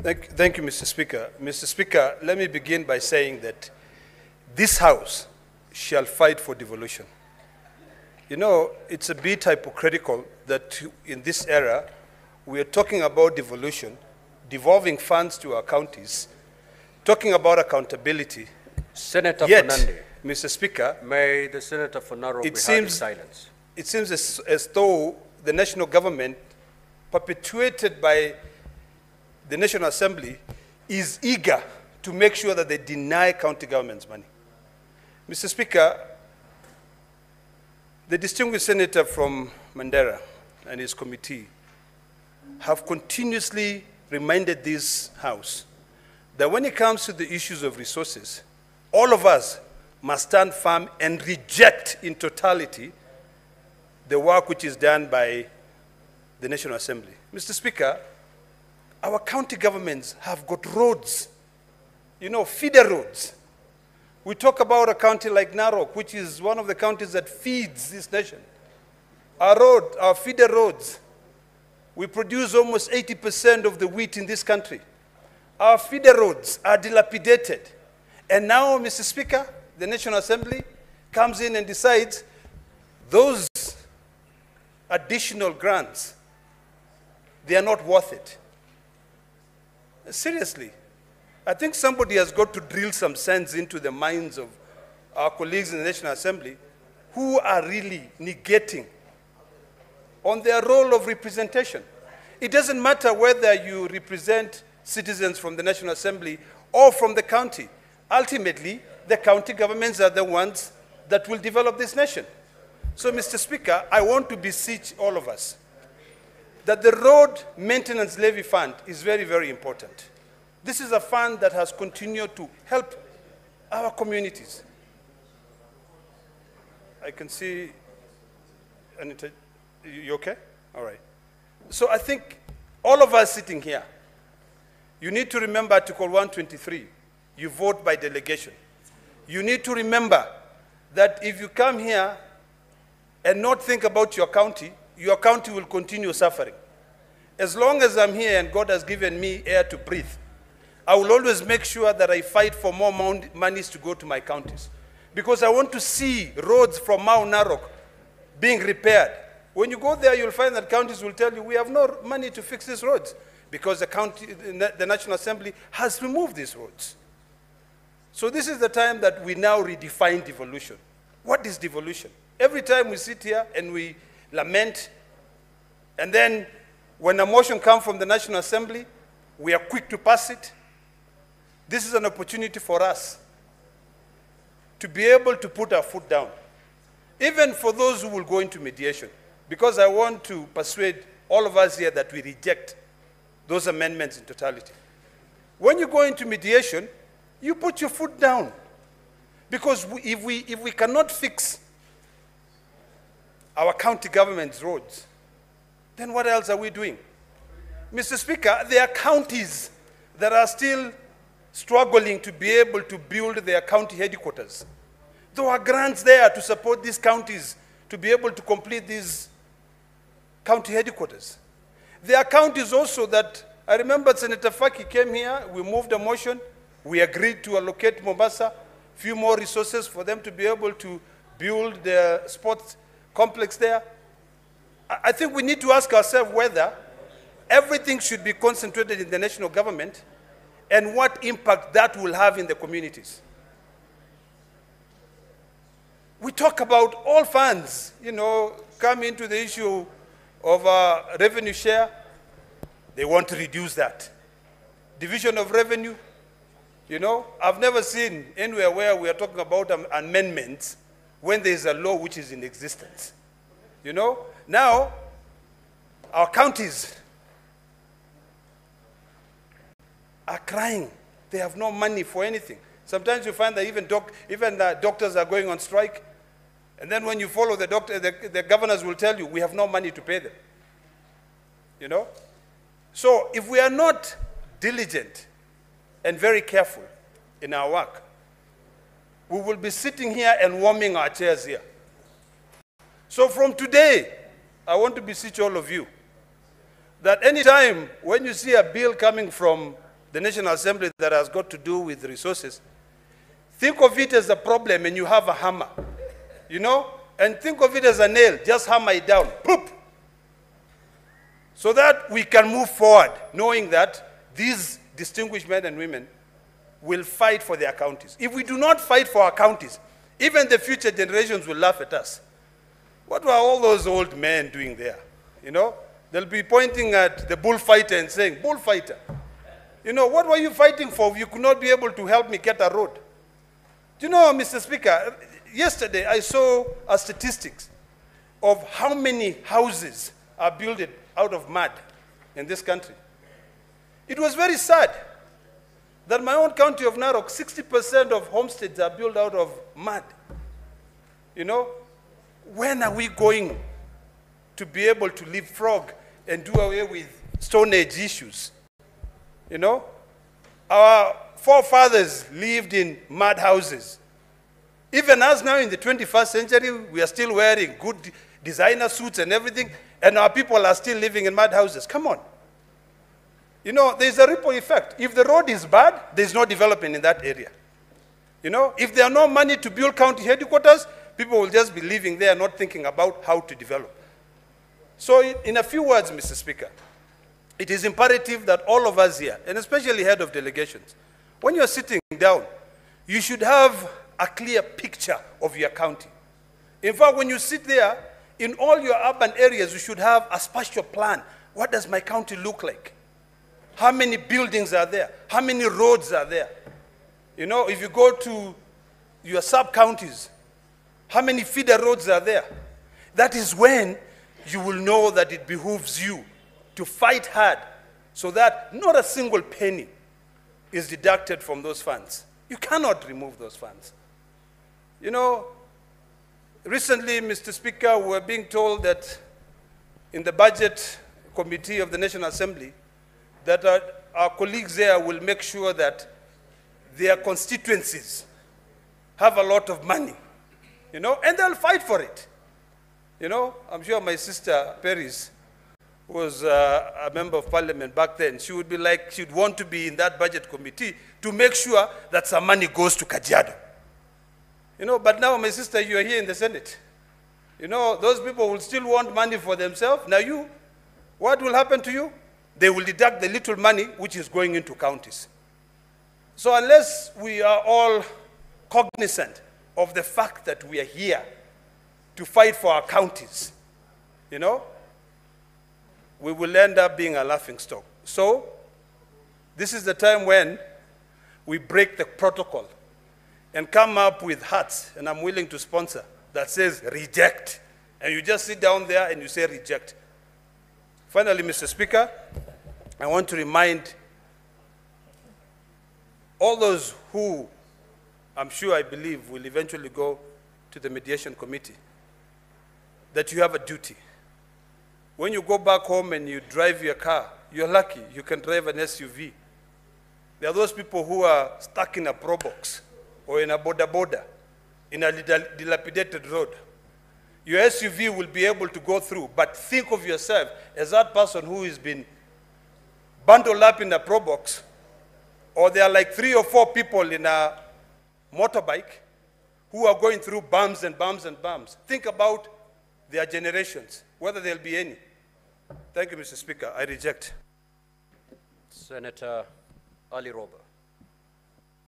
Thank you, Mr. Speaker. Mr. Speaker, let me begin by saying that this House shall fight for devolution. You know, it's a bit hypocritical that in this era, we are talking about devolution, devolving funds to our counties, talking about accountability. Senator Yet, Fernande, Mr. Speaker, may the Senator for Narok be heard in silence. It seems as though the national government, perpetuated by the National Assembly, is eager to make sure that they deny county governments money. Mr. Speaker, the distinguished senator from Mandera and his committee have continuously reminded this House that when it comes to the issues of resources, all of us must stand firm and reject in totality the work which is done by the National Assembly. Mr. Speaker, our county governments have got roads, you know, feeder roads. We talk about a county like Narok, which is one of the counties that feeds this nation. Our feeder roads, we produce almost 80% of the wheat in this country. Our feeder roads are dilapidated. And now, Mr. Speaker, the National Assembly comes in and decides those additional grants, they are not worth it. Seriously, I think somebody has got to drill some sense into the minds of our colleagues in the National Assembly who are really negating on their role of representation. It doesn't matter whether you represent citizens from the National Assembly or from the county. Ultimately, the county governments are the ones that will develop this nation. So, Mr. Speaker, I want to beseech all of us that the Road Maintenance Levy Fund is very, very important. This is a fund that has continued to help our communities. I can see, Anita, you okay? All right. So I think all of us sitting here, you need to remember Article 123. You vote by delegation. You need to remember that if you come here and not think about your county will continue suffering. As long as I'm here and God has given me air to breathe, I will always make sure that I fight for more monies to go to my counties. Because I want to see roads from Mount Narok being repaired. When you go there, you'll find that counties will tell you, we have no money to fix these roads because the National Assembly has removed these roads. So this is the time that we now redefine devolution. What is devolution? Every time we sit here and we lament, and then when a motion comes from the National Assembly, we are quick to pass it. This is an opportunity for us to be able to put our foot down, even for those who will go into mediation, because I want to persuade all of us here that we reject those amendments in totality. When you go into mediation, you put your foot down, because if we cannot fix our county government's roads, then what else are we doing? Mr. Speaker, there are counties that are still struggling to be able to build their county headquarters. There are grants there to support these counties to be able to complete these county headquarters. There are counties also that, I remember Senator Faki came here, we moved a motion, we agreed to allocate Mombasa a few more resources for them to be able to build their sports complex there. I think we need to ask ourselves whether everything should be concentrated in the national government and what impact that will have in the communities. We talk about all funds, you know, come into the issue of revenue share. They want to reduce that. Division of revenue, you know, I've never seen anywhere where we are talking about amendments when there is a law which is in existence. You know, now our counties are crying. They have no money for anything. Sometimes you find that even doctors are going on strike, and then when you follow the doctor, the governors will tell you, we have no money to pay them. You know? So if we are not diligent and very careful in our work, we will be sitting here and warming our chairs here. So from today, I want to beseech all of you that any time when you see a bill coming from the National Assembly that has got to do with resources, think of it as a problem and you have a hammer, you know? And think of it as a nail, just hammer it down, poop! So that we can move forward, knowing that these distinguished men and women will fight for their counties. If we do not fight for our counties, even the future generations will laugh at us. What were all those old men doing there? You know, they'll be pointing at the bullfighter and saying, bullfighter, you know, what were you fighting for if you could not be able to help me get a road? Do you know, Mr. Speaker, yesterday I saw a statistics of how many houses are built out of mud in this country. It was very sad that my own county of Narok, 60% of homesteads are built out of mud. You know, when are we going to be able to leapfrog and do away with Stone Age issues? You know, our forefathers lived in mud houses. Even us now in the 21st century, we are still wearing good designer suits and everything, and our people are still living in mud houses. Come on. You know, there's a ripple effect. If the road is bad, there's no development in that area. You know, if there are no money to build county headquarters, people will just be living there not thinking about how to develop. So in a few words, Mr. Speaker, it is imperative that all of us here, and especially head of delegations, when you're sitting down, you should have a clear picture of your county. In fact, when you sit there, in all your urban areas, you should have a spatial plan. What does my county look like? How many buildings are there? How many roads are there? You know, if you go to your sub-counties, how many feeder roads are there? That is when you will know that it behooves you to fight hard so that not a single penny is deducted from those funds. You cannot remove those funds. You know, recently, Mr. Speaker, we were being told that in the budget committee of the National Assembly, that our colleagues there will make sure that their constituencies have a lot of money, you know, and they'll fight for it. You know, I'm sure my sister Paris was a member of parliament back then. She would be like, she'd want to be in that budget committee to make sure that some money goes to Kajiado. You know, but now, my sister, you are here in the Senate. You know, those people will still want money for themselves. Now you, what will happen to you? They will deduct the little money which is going into counties. So unless we are all cognizant of the fact that we are here to fight for our counties, you know, we will end up being a laughingstock. So this is the time when we break the protocol and come up with hats, and I'm willing to sponsor, that says reject. And you just sit down there and you say reject. Finally, Mr. Speaker, I want to remind all those who, I'm sure I believe, will eventually go to the mediation committee, that you have a duty. When you go back home and you drive your car, you're lucky, you can drive an SUV. There are those people who are stuck in a pro box or in a boda in a dilapidated road. Your SUV will be able to go through, but think of yourself as that person who has been bundled up in a pro box, or there are like 3 or 4 people in a motorbike who are going through bumps and bumps and bumps. Think about their generations, whether there'll be any. Thank you, Mr. Speaker. I reject. Senator Ali Roba.